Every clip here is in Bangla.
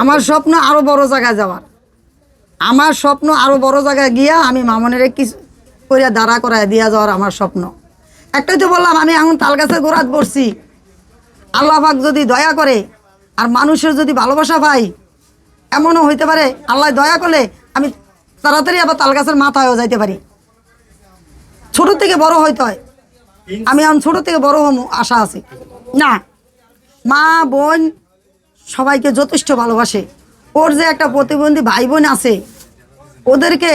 আমার স্বপ্ন আরও বড় জায়গায় যাওয়ার। আমার স্বপ্ন আরও বড় জায়গায় গিয়া আমি মামনের কিছু করিয়া দাঁড়া করায় দিয়া যাওয়ার আমার স্বপ্ন। একটাই তো বললাম, আমি এখন তাল গাছের গোড়াত বসছি। আল্লাহ পাক যদি দয়া করে আর মানুষের যদি ভালোবাসা পাই, এমনও হইতে পারে আল্লাহ দয়া করলে আমি তাড়াতাড়ি আবার তাল গাছের মাথায়ও যাইতে পারি। ছোট থেকে বড় হইতে হয়। আমি এখন ছোট থেকে বড় হম আশা আছে। না, মা বোন সবাইকে যথেষ্ট ভালোবাসে। ওর যে একটা প্রতিবন্ধী ভাই বোন আছে, ওদেরকে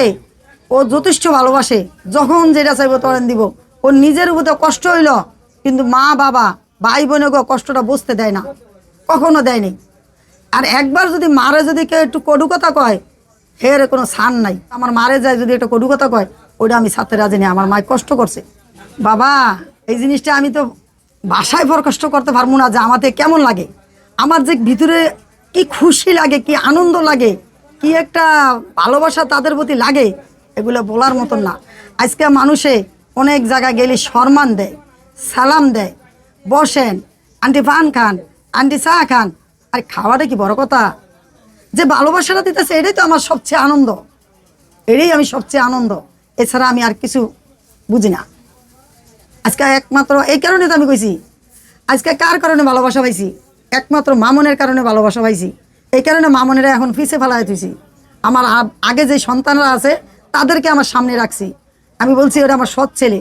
ও যথেষ্ট ভালোবাসে। যখন যেটা চাইবো তখন দিব। ওর নিজের উপর কষ্ট হইল, কিন্তু মা বাবা ভাই বোনকে কষ্টটা বুঝতে দেয় না, কখনো দেয়নি। আর একবার যদি মারে যদি কেউ একটু কটু কথা কয়, হের কোনো ছাড় নাই। আমার মারে যায় যদি একটা কটু কথা কয়, ওইটা আমি সাথে রাজি নেই। আমার মায় কষ্ট করছে বাবা, এই জিনিসটা আমি তো বাসায় প্রকাশ করতে পারবো না যে আমাদের কেমন লাগে। আমার যে ভিতরে কি খুশি লাগে, কি আনন্দ লাগে, কি একটা ভালোবাসা তাদের প্রতি লাগে, এগুলো বলার মতন না। আজকে মানুষে অনেক জায়গায় গেলে সম্মান দেয়, সালাম দেয়, বসেন, আন্টি পান খান, আন্টি চা খান। আর খাওয়াটা কি বড় কথা? যে ভালোবাসাটা দিতেছে এটাই তো আমার সবচেয়ে আনন্দ, এটাই আমি সবচেয়ে আনন্দ। এছাড়া আমি আর কিছু বুঝি না। আজকে একমাত্র এই কারণে তো আমি কইছি, আজকে কার কারণে ভালোবাসা পাইছি? একমাত্র মামনের কারণে ভালোবাসা পাইছি। এই কারণে মামনেরা এখন পিছে ফেলায় তুইছি। আমার আগে যে সন্তানরা আছে তাদেরকে আমার সামনে রাখছি। আমি বলছি ওটা আমার সৎ ছেলে,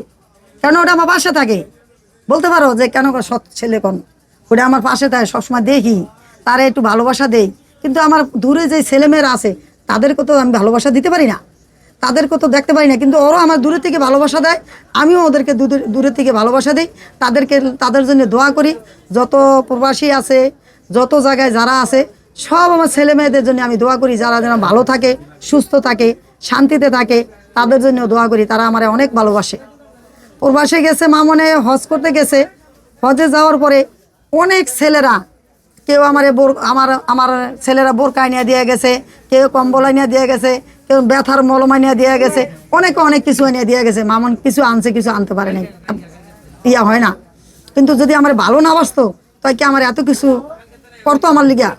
কেন ওটা আমার পাশে থাকে। বলতে পারো যে কেন সৎ ছেলে কোন, ওটা আমার পাশে থাকে, সবসময় দেখি, তারা একটু ভালোবাসা দেই। কিন্তু আমার দূরে যে ছেলেমেয়েরা আছে তাদেরকে তো আমি ভালোবাসা দিতে পারি না, তাদেরকে তো দেখতে পারি না। কিন্তু ওরাও আমার দূরে থেকে ভালোবাসা দেয়, আমিও ওদেরকে দূরে থেকে ভালোবাসা দিই। তাদের জন্য দোয়া করি। যত প্রবাসী আছে, যত জায়গায় যারা আছে, সব আমার ছেলে মেয়েদের জন্য আমি দোয়া করি, যারা যেন ভালো থাকে, সুস্থ থাকে, শান্তিতে থাকে, তাদের জন্য দোয়া করি। তারা আমার অনেক ভালোবাসে। প্রবাসে গেছে, মামনে হজ করতে গেছে। হজে যাওয়ার পরে অনেক ছেলেরা, কেউ আমার ছেলেরা বোরকা নিয়ে দিয়ে গেছে, কেউ কম্বল নিয়ে দিয়ে গেছে, কেউ ব্যথার মলমা নিয়ে দিয়ে গেছে, অনেকে অনেক কিছু নিয়ে দিয়ে গেছে। মামন কিছু আনছে, কিছু আনতে পারে নাই, ইয়া হয় না। কিন্তু যদি আমার ভালো না বাসতো তাই কি আমার এত কিছু করতো আমার লিগা?